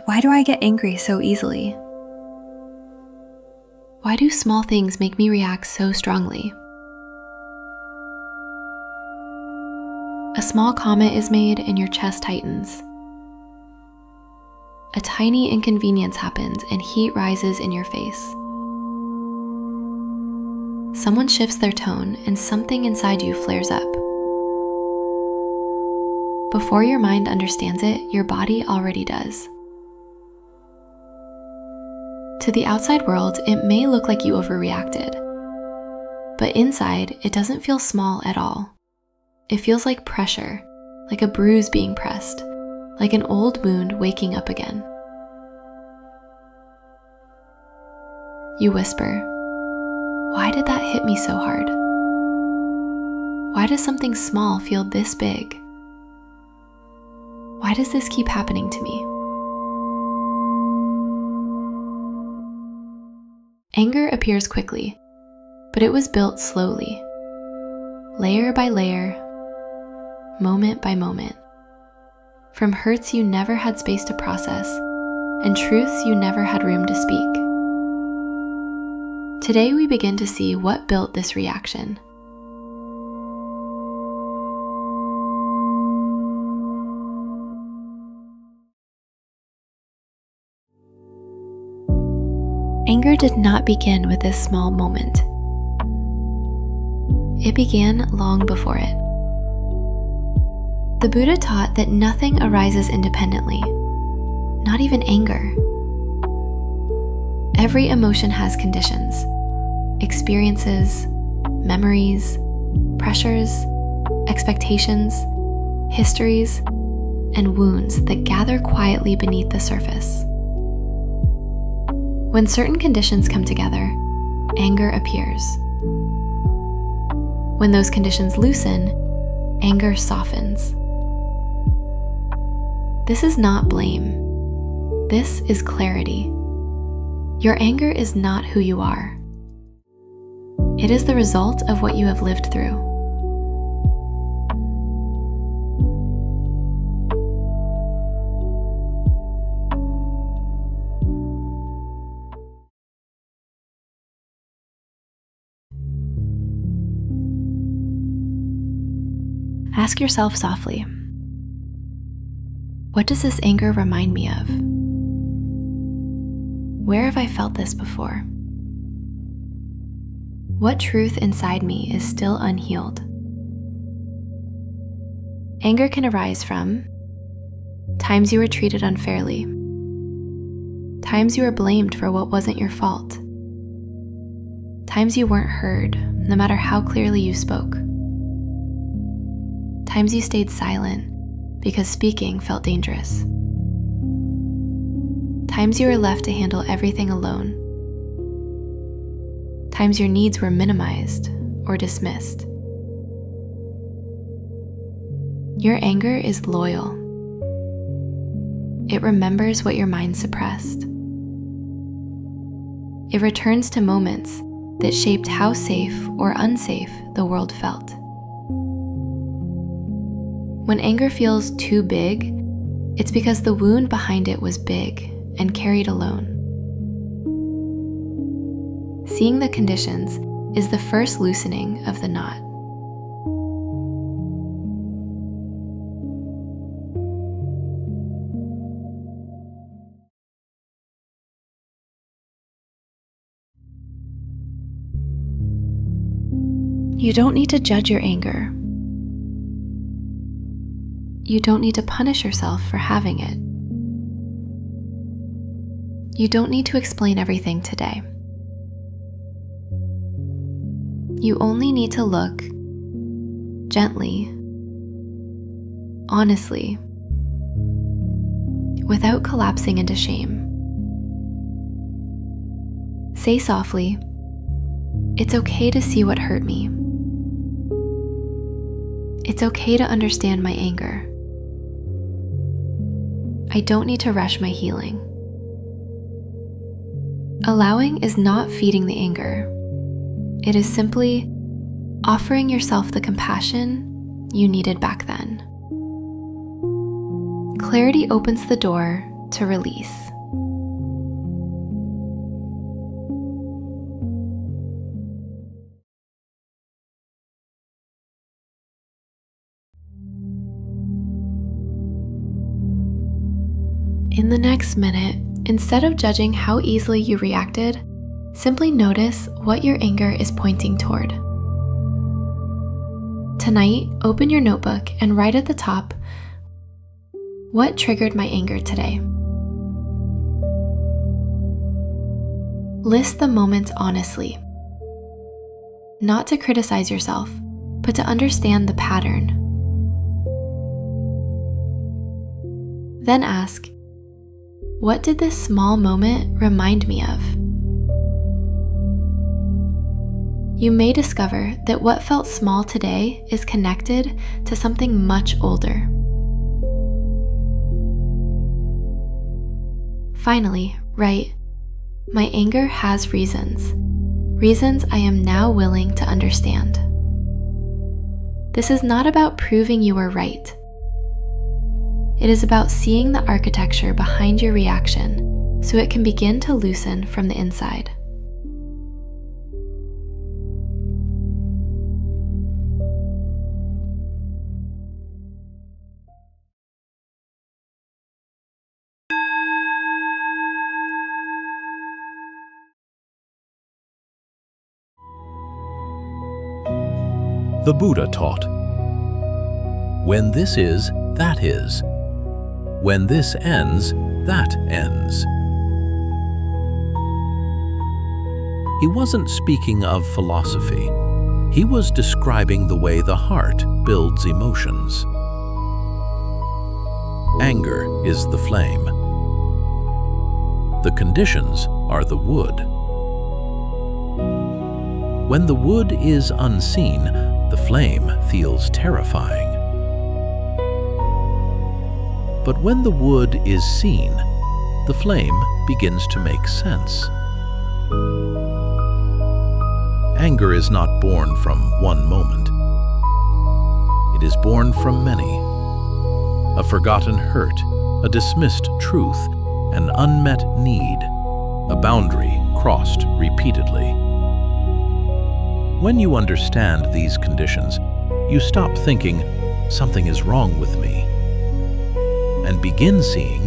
Why do I get angry so easily? Why do small things make me react so strongly? A small comment is made and your chest tightens. A tiny inconvenience happens and heat rises in your face. Someone shifts their tone and something inside you flares up. Before your mind understands it, your body already does. To the outside world, it may look like you overreacted, but inside, it doesn't feel small at all. It feels like pressure, like a bruise being pressed, like an old wound waking up again. You whisper, "Why did that hit me so hard? Why does something small feel this big? Why does this keep happening to me?" Anger appears quickly, but it was built slowly, layer by layer, moment by moment, from hurts you never had space to process and truths you never had room to speak. Today we begin to see what built this reaction. Anger did not begin with this small moment. It began long before it. The Buddha taught that nothing arises independently, not even anger. Every emotion has conditions, experiences, memories, pressures, expectations, histories, and wounds that gather quietly beneath the surface. When certain conditions come together, anger appears. When those conditions loosen, anger softens. This is not blame. This is clarity. Your anger is not who you are. It is the result of what you have lived through. Ask yourself softly, what does this anger remind me of? Where have I felt this before? What truth inside me is still unhealed? Anger can arise from times you were treated unfairly, times you were blamed for what wasn't your fault, times you weren't heard, no matter how clearly you spoke, times you stayed silent because speaking felt dangerous, times you were left to handle everything alone, times your needs were minimized or dismissed. Your anger is loyal. It remembers what your mind suppressed. It returns to moments that shaped how safe or unsafe the world felt. When anger feels too big, it's because the wound behind it was big and carried alone. Seeing the conditions is the first loosening of the knot. You don't need to judge your anger. You don't need to punish yourself for having it. You don't need to explain everything today. You only need to look gently, honestly, without collapsing into shame. Say softly, "It's okay to see what hurt me. It's okay to understand my anger. I don't need to rush my healing." Allowing is not feeding the anger. It is simply offering yourself the compassion you needed back then. Clarity opens the door to release. In the next minute, instead of judging how easily you reacted, simply notice what your anger is pointing toward. Tonight, open your notebook and write at the top, "What triggered my anger today?" List the moments honestly, not to criticize yourself, but to understand the pattern. Then ask, what did this small moment remind me of? You may discover that what felt small today is connected to something much older. Finally, write, "My anger has reasons I am now willing to understand." This is not about proving you are right. It is about seeing the architecture behind your reaction so it can begin to loosen from the inside. The Buddha taught, "When this is, that is. When this ends, that ends." He wasn't speaking of philosophy. He was describing the way the heart builds emotions. Anger is the flame. The conditions are the wood. When the wood is unseen, the flame feels terrifying. But when the wood is seen, the flame begins to make sense. Anger is not born from one moment. It is born from many. A forgotten hurt, a dismissed truth, an unmet need, a boundary crossed repeatedly. When you understand these conditions, you stop thinking, "Something is wrong with me," and begin seeing,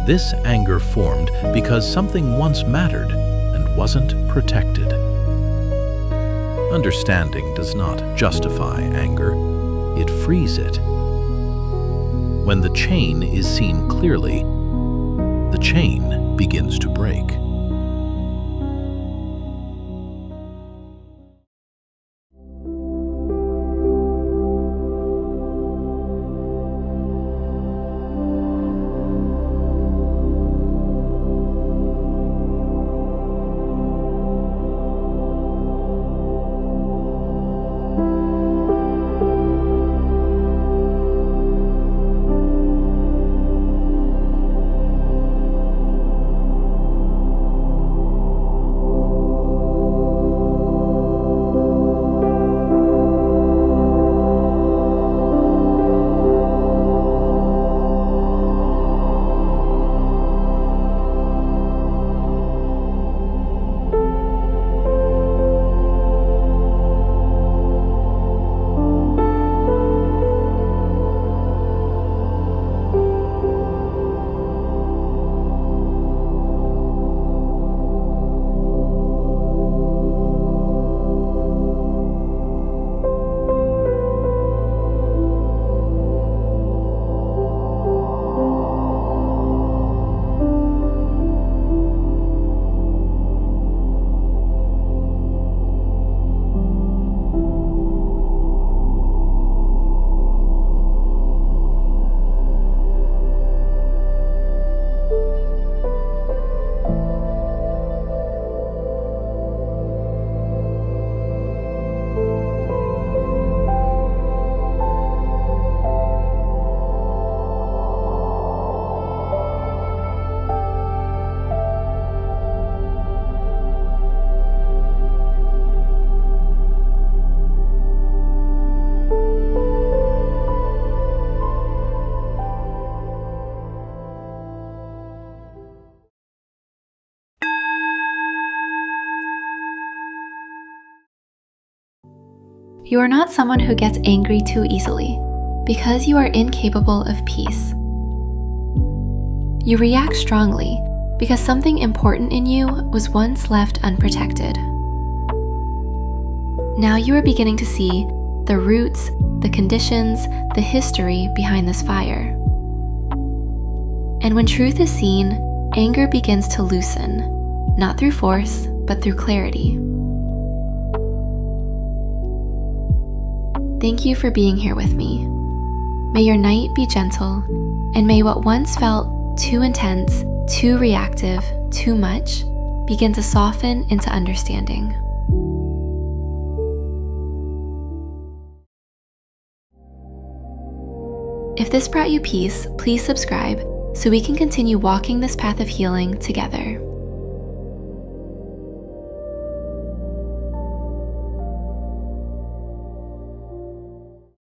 this anger formed because something once mattered and wasn't protected. Understanding does not justify anger, it frees it. When the chain is seen clearly, the chain begins to break. You are not someone who gets angry too easily, because you are incapable of peace. You react strongly because something important in you was once left unprotected. Now you are beginning to see the roots, the conditions, the history behind this fire. And when truth is seen, anger begins to loosen, not through force, but through clarity. Thank you for being here with me. May your night be gentle, and may what once felt too intense, too reactive, too much, begin to soften into understanding. If this brought you peace, please subscribe so we can continue walking this path of healing together.